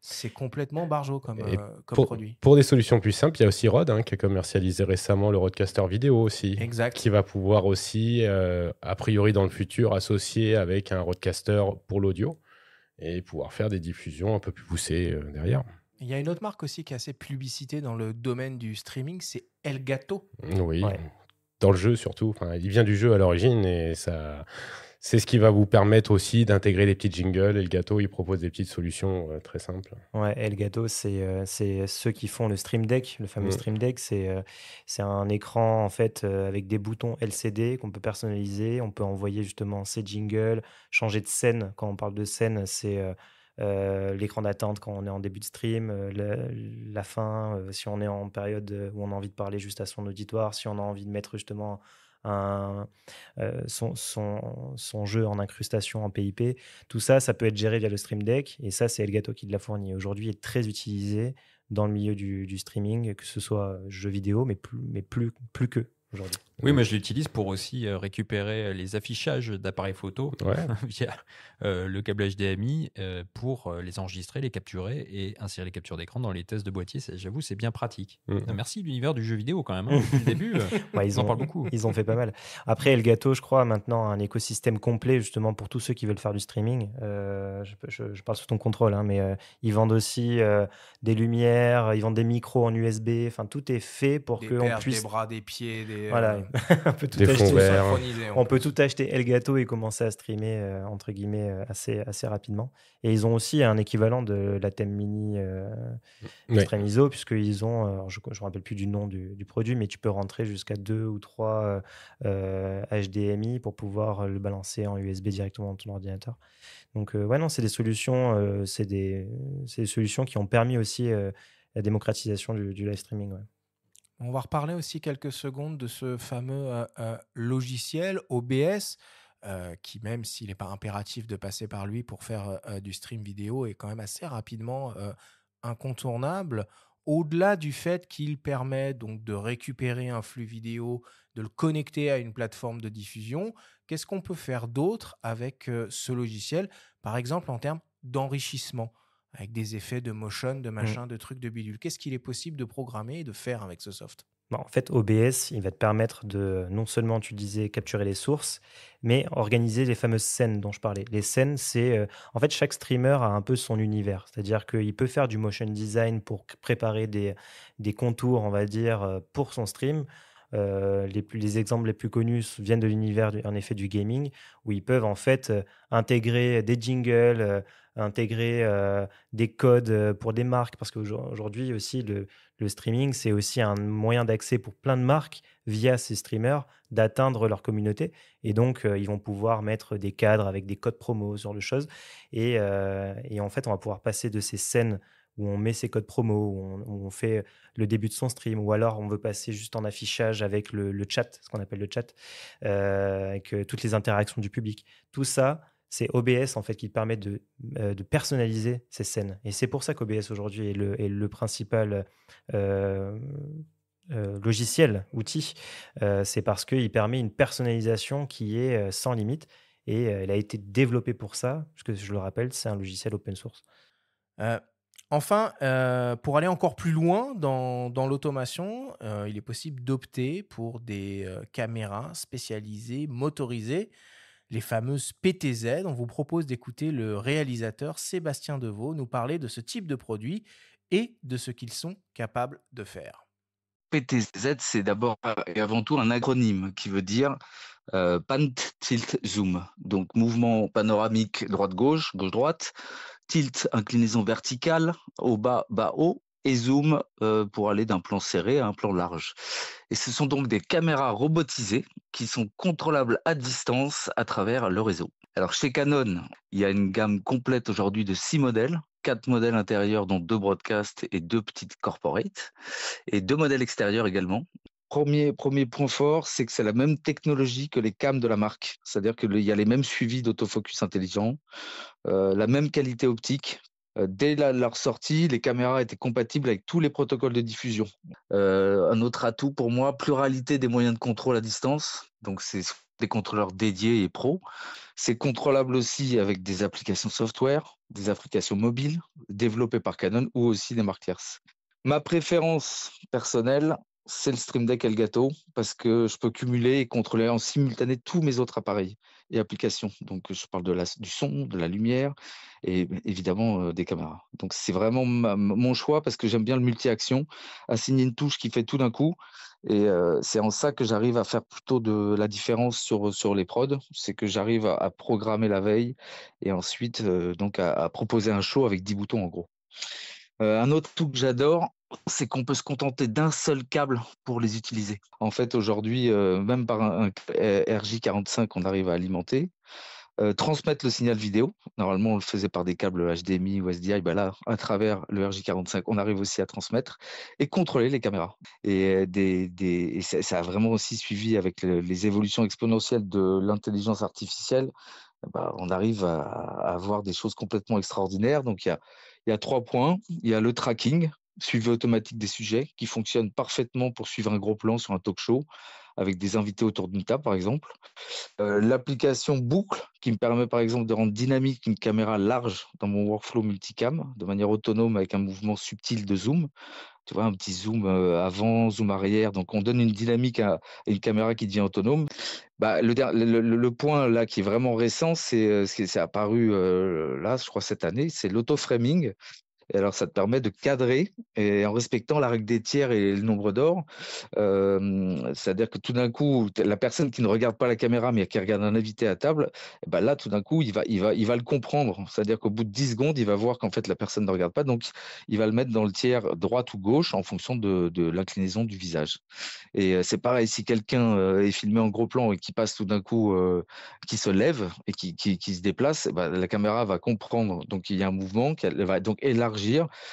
c'est complètement barjo comme produit. Pour des solutions plus simples, il y a aussi Rode qui a commercialisé récemment le Rodecaster vidéo aussi. Exact. Qui va pouvoir aussi, a priori dans le futur, associer avec un Rodecaster pour l'audio et pouvoir faire des diffusions un peu plus poussées derrière. Il y a une autre marque aussi qui est assez publicitée dans le domaine du streaming, c'est Elgato. Oui, dans le jeu surtout. Enfin, il vient du jeu à l'origine et ça, c'est ce qui va vous permettre aussi d'intégrer des petits jingles. Elgato, il propose des petites solutions très simples. Ouais, Elgato, c'est ceux qui font le Stream Deck, le fameux Stream Deck. C'est un écran en fait avec des boutons LCD qu'on peut personnaliser. On peut envoyer justement ces jingles, changer de scène. Quand on parle de scène, c'est l'écran d'attente quand on est en début de stream, la fin, si on est en période où on a envie de parler juste à son auditoire, si on a envie de mettre justement son jeu en incrustation en PIP. Tout ça, ça peut être géré via le Stream Deck et ça, c'est Elgato qui l'a fourni. Aujourd'hui, il est très utilisé dans le milieu du streaming, que ce soit jeux vidéo, mais plus que aujourd'hui. Oui, moi je l'utilise pour aussi récupérer les affichages d'appareils photo via le câble HDMI pour les enregistrer, les capturer et insérer les captures d'écran dans les tests de boîtier. J'avoue, c'est bien pratique. Merci l'univers du jeu vidéo quand même. Depuis le début, ils en parlent beaucoup. Ils ont fait pas mal. Après, Elgato, je crois, maintenant, a un écosystème complet justement pour tous ceux qui veulent faire du streaming. Je parle sous ton contrôle, mais ils vendent aussi des lumières, ils vendent des micros en USB. Enfin, tout est fait pour qu'on puisse... Des bras, des pieds, Voilà. On peut tout acheter. On peut tout acheter Elgato et commencer à streamer entre guillemets assez rapidement. Et ils ont aussi un équivalent de la thème mini Extreme ISO, puisqu'ils ont, je me rappelle plus du nom du produit, mais tu peux rentrer jusqu'à 2 ou 3 HDMI pour pouvoir le balancer en USB directement dans ton ordinateur. Donc non, c'est des solutions, c'est des solutions qui ont permis aussi la démocratisation du live streaming. Ouais. On va reparler aussi quelques secondes de ce fameux logiciel OBS qui, même s'il n'est pas impératif de passer par lui pour faire du stream vidéo, est quand même assez rapidement incontournable. Au-delà du fait qu'il permet donc de récupérer un flux vidéo, de le connecter à une plateforme de diffusion, qu'est-ce qu'on peut faire d'autre avec ce logiciel, par exemple en termes d'enrichissement ? Avec des effets de motion, de machin, de trucs, de bidule. Qu'est-ce qu'il est possible de programmer et de faire avec ce soft ? En fait, OBS, il va te permettre de non seulement, tu disais, capturer les sources, mais organiser les fameuses scènes dont je parlais. Les scènes, c'est... en fait, chaque streamer a un peu son univers. C'est-à-dire qu'il peut faire du motion design pour préparer des contours, on va dire, pour son stream. Les exemples les plus connus viennent de l'univers en effet du gaming, où ils peuvent en fait intégrer des jingles, intégrer des codes pour des marques, parce qu'aujourd'hui aussi le streaming, c'est aussi un moyen d'accès pour plein de marques via ces streamers d'atteindre leur communauté, et donc ils vont pouvoir mettre des cadres avec des codes promo, ce genre de choses, et en fait on va pouvoir passer de ces scènes où on met ses codes promo, où on fait le début de son stream, ou alors on veut passer juste en affichage avec le chat, ce qu'on appelle le chat, avec toutes les interactions du public. Tout ça, c'est OBS en fait qui permet de personnaliser ces scènes. Et c'est pour ça qu'OBS aujourd'hui est le principal logiciel, outil. C'est parce qu'il permet une personnalisation qui est sans limite. Et il a été développé pour ça, parce que je le rappelle, c'est un logiciel open source. Enfin, pour aller encore plus loin dans l'automation, il est possible d'opter pour des caméras spécialisées, motorisées, les fameuses PTZ. On vous propose d'écouter le réalisateur Sébastien Deveau nous parler de ce type de produit et de ce qu'ils sont capables de faire. PTZ, c'est d'abord et avant tout un acronyme qui veut dire Pan Tilt Zoom. Donc mouvement panoramique droite-gauche, gauche-droite, tilt inclinaison verticale, haut bas, bas haut, et zoom pour aller d'un plan serré à un plan large. Et ce sont donc des caméras robotisées qui sont contrôlables à distance à travers le réseau. Alors chez Canon, il y a une gamme complète aujourd'hui de 6 modèles, 4 modèles intérieurs dont 2 broadcast et 2 petites corporate, et 2 modèles extérieurs également. Premier point fort, c'est que c'est la même technologie que les cams de la marque. C'est-à-dire qu'il y a les mêmes suivis d'autofocus intelligent, la même qualité optique. Dès leur sortie, les caméras étaient compatibles avec tous les protocoles de diffusion. Un autre atout pour moi, pluralité des moyens de contrôle à distance. Donc c'est des contrôleurs dédiés et pros. C'est contrôlable aussi avec des applications software, des applications mobiles développées par Canon ou aussi des marques tierces. Ma préférence personnelle, c'est le Stream Deck Elgato parce que je peux cumuler et contrôler en simultané tous mes autres appareils et applications. Donc, je parle du son, de la lumière et évidemment des caméras. Donc, c'est vraiment mon choix parce que j'aime bien le multi-action, assigner une touche qui fait tout d'un coup. Et c'est en ça que j'arrive à faire plutôt de la différence sur les prods. C'est que j'arrive à programmer la veille et ensuite donc à proposer un show avec 10 boutons en gros. Un autre truc que j'adore, c'est qu'on peut se contenter d'un seul câble pour les utiliser. En fait, aujourd'hui, même par un RJ45, on arrive à alimenter, transmettre le signal vidéo. Normalement, on le faisait par des câbles HDMI ou SDI. Ben là, à travers le RJ45, on arrive aussi à transmettre et contrôler les caméras. Et ça a vraiment aussi suivi avec les évolutions exponentielles de l'intelligence artificielle. Ben, on arrive à avoir des choses complètement extraordinaires. Donc, il y a 3 points. Il y a le tracking, suivi automatique des sujets, qui fonctionne parfaitement pour suivre un gros plan sur un talk show, avec des invités autour d'une table, par exemple. L'application boucle, qui me permet, par exemple, de rendre dynamique une caméra large dans mon workflow multicam, de manière autonome avec un mouvement subtil de zoom. Tu vois, un petit zoom avant, zoom arrière. Donc, on donne une dynamique à une caméra qui devient autonome. Bah, le point là qui est vraiment récent, c'est apparu là, je crois, cette année, c'est l'auto-framing. Et alors, ça te permet de cadrer et en respectant la règle des tiers et le nombre d'or. C'est-à-dire que tout d'un coup, la personne qui ne regarde pas la caméra mais qui regarde un invité à table, eh ben là, tout d'un coup, il va le comprendre. C'est-à-dire qu'au bout de 10 secondes, il va voir qu'en fait, la personne ne regarde pas. Donc, il va le mettre dans le tiers droite ou gauche en fonction de l'inclinaison du visage. Et c'est pareil, si quelqu'un est filmé en gros plan et qui passe tout d'un coup, qui se lève et qui se déplace, bah, la caméra va comprendre. Donc, il y a un mouvement qu'elle va donc élargir,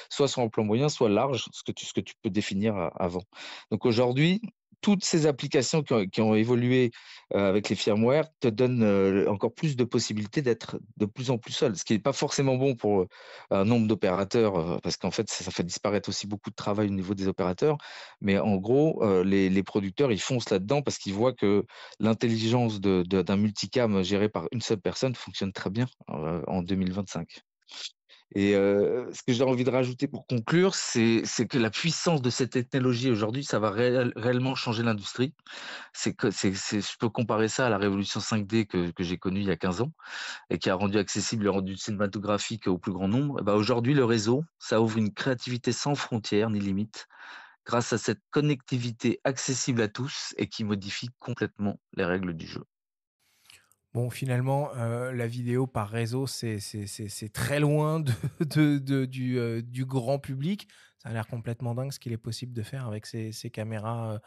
soit sur un plan moyen, soit large, ce que tu peux définir avant. Donc, aujourd'hui, toutes ces applications qui ont évolué avec les firmware te donnent encore plus de possibilités d'être de plus en plus seul, ce qui n'est pas forcément bon pour un nombre d'opérateurs, parce qu'en fait, ça fait disparaître aussi beaucoup de travail au niveau des opérateurs. Mais en gros, les producteurs, ils foncent là-dedans parce qu'ils voient que l'intelligence d'un multicam géré par une seule personne fonctionne très bien en 2025. Et ce que j'ai envie de rajouter pour conclure, c'est que la puissance de cette technologie aujourd'hui, ça va réellement changer l'industrie. Je peux comparer ça à la révolution 5D que j'ai connue il y a 15 ans et qui a rendu accessible le rendu cinématographique au plus grand nombre. Et ben aujourd'hui, le réseau, ça ouvre une créativité sans frontières ni limites grâce à cette connectivité accessible à tous et qui modifie complètement les règles du jeu. Bon, finalement, la vidéo par réseau, c'est très loin du grand public. Ça a l'air complètement dingue ce qu'il est possible de faire avec ces caméras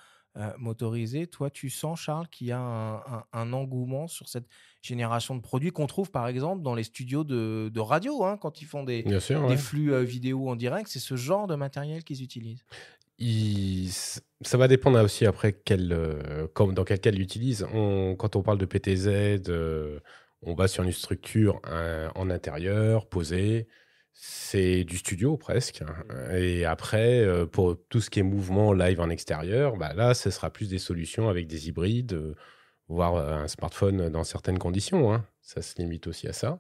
motorisées. Toi, tu sens, Charles, qu'il y a un engouement sur cette génération de produits qu'on trouve, par exemple, dans les studios de radio, hein, quand ils font des flux vidéo en direct. C'est ce genre de matériel qu'ils utilisent. Ça va dépendre aussi après dans quel cas ils l'utilisent. Quand on parle de PTZ, on va sur une structure en intérieur, posée. C'est du studio presque. Et après, pour tout ce qui est mouvement live en extérieur, bah là, ce sera plus des solutions avec des hybrides, voire un smartphone dans certaines conditions. Hein. Ça se limite aussi à ça.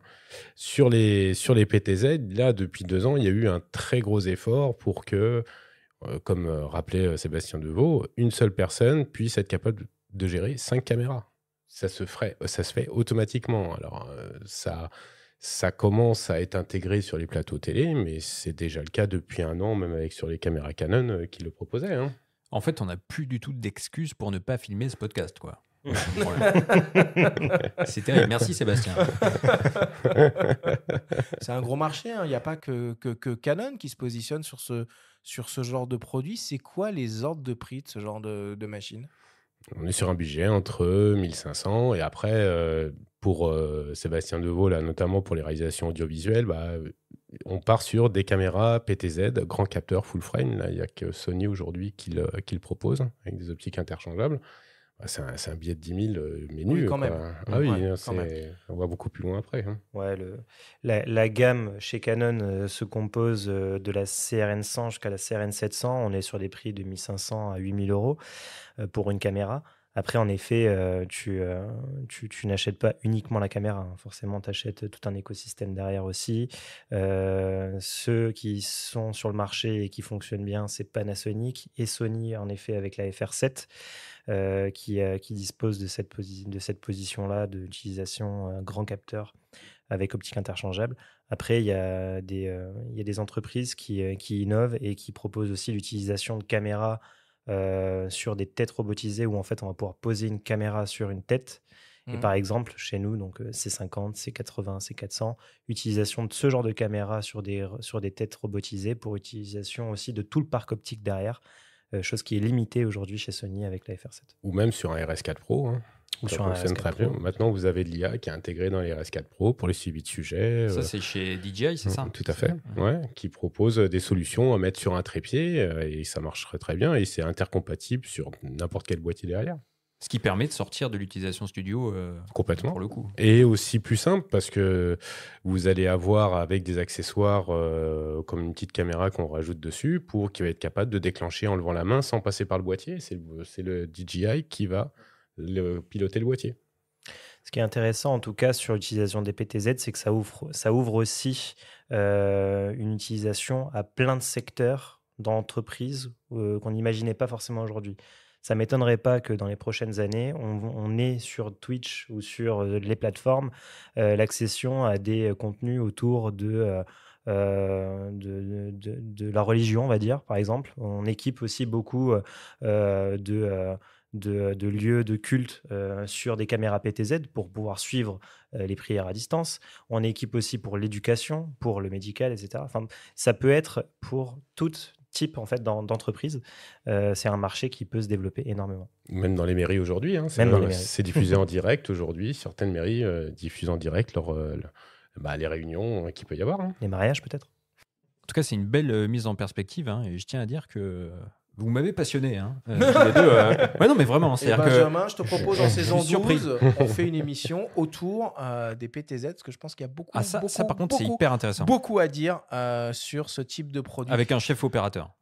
Sur les PTZ, là, depuis 2 ans, il y a eu un très gros effort pour que comme rappelait Sébastien Deveau, une seule personne puisse être capable de gérer 5 caméras. ça se fait automatiquement. Alors, ça commence à être intégré sur les plateaux télé, mais c'est déjà le cas depuis 1 an, même sur les caméras Canon qui le proposaient. Hein. En fait, on n'a plus du tout d'excuses pour ne pas filmer ce podcast, quoi. C'est terrible. Merci Sébastien. C'est un gros marché, hein. Il n'y a pas que Canon qui se positionne sur ce genre de produit. C'est quoi les ordres de prix de ce genre de machine? On est sur un budget entre 1500 et après, pour Sébastien Deveau, là, notamment pour les réalisations audiovisuelles, on part sur des caméras PTZ, grand capteur full frame. Là, il n'y a que Sony aujourd'hui qui le propose, avec des optiques interchangeables. C'est un billet de 10 000, mais nul. Oui, quand même. Ah oui, Ouais, quand même. On va beaucoup plus loin après. Hein. Ouais, la gamme chez Canon se compose de la CRN100 jusqu'à la CRN700. On est sur des prix de 1500 à 8000 euros pour une caméra. Après, en effet, tu n'achètes pas uniquement la caméra. Hein. Forcément, tu achètes tout un écosystème derrière aussi. Ceux qui sont sur le marché et qui fonctionnent bien, c'est Panasonic et Sony, en effet, avec la FR7. Qui dispose de cette position-là d'utilisation grand capteur avec optique interchangeable. Après, il y a des entreprises qui innovent et qui proposent aussi l'utilisation de caméras sur des têtes robotisées où en fait on va pouvoir poser une caméra sur une tête. Et par exemple, chez nous, donc C50, C80, C400, utilisation de ce genre de caméra sur des têtes robotisées pour utilisation aussi de tout le parc optique derrière. Chose qui est limitée aujourd'hui chez Sony avec la FR7. Ou même sur un RS4 Pro. Hein. Ou ça sur un fonctionne RS4 très Pro. bien. Maintenant, vous avez de l'IA qui est intégrée dans les RS4 Pro pour les suivis de sujets. Ça, c'est chez DJI, c'est ça? Tout à fait. Ouais, qui propose des solutions à mettre sur un trépied et ça marcherait très bien et c'est intercompatible sur n'importe quel boîtier derrière. Ce qui permet de sortir de l'utilisation studio complètement pour le coup. Et aussi plus simple parce que vous allez avoir avec des accessoires comme une petite caméra qu'on rajoute dessus qui va être capable de déclencher en levant la main sans passer par le boîtier. C'est le DJI qui va piloter le boîtier. Ce qui est intéressant en tout cas sur l'utilisation des PTZ, c'est que ça ouvre aussi une utilisation à plein de secteurs d'entreprises qu'on n'imaginait pas forcément aujourd'hui. Ça ne m'étonnerait pas que dans les prochaines années, on ait sur Twitch ou sur les plateformes l'accession à des contenus autour de la religion, on va dire, par exemple. On équipe aussi beaucoup de lieux de culte sur des caméras PTZ pour pouvoir suivre les prières à distance. On équipe aussi pour l'éducation, pour le médical, etc. Enfin, ça peut être pour toute type en fait d'entreprise. C'est un marché qui peut se développer énormément. Même dans les mairies aujourd'hui, hein, c'est diffusé en direct aujourd'hui. Certaines mairies diffusent en direct les réunions qu'il peut y avoir. Hein. Les mariages peut-être. En tout cas, c'est une belle mise en perspective hein, et je tiens à dire que vous m'avez passionné, hein, tous les deux. Ouais, non, mais vraiment. Benjamin, je te propose en saison 12, on fait une émission autour des PTZ, parce que je pense qu'il y a beaucoup, ça, par contre, c'est hyper intéressant. Beaucoup à dire sur ce type de produit. Avec un chef opérateur.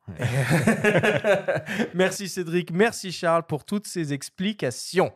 Merci Cédric, merci Charles pour toutes ces explications.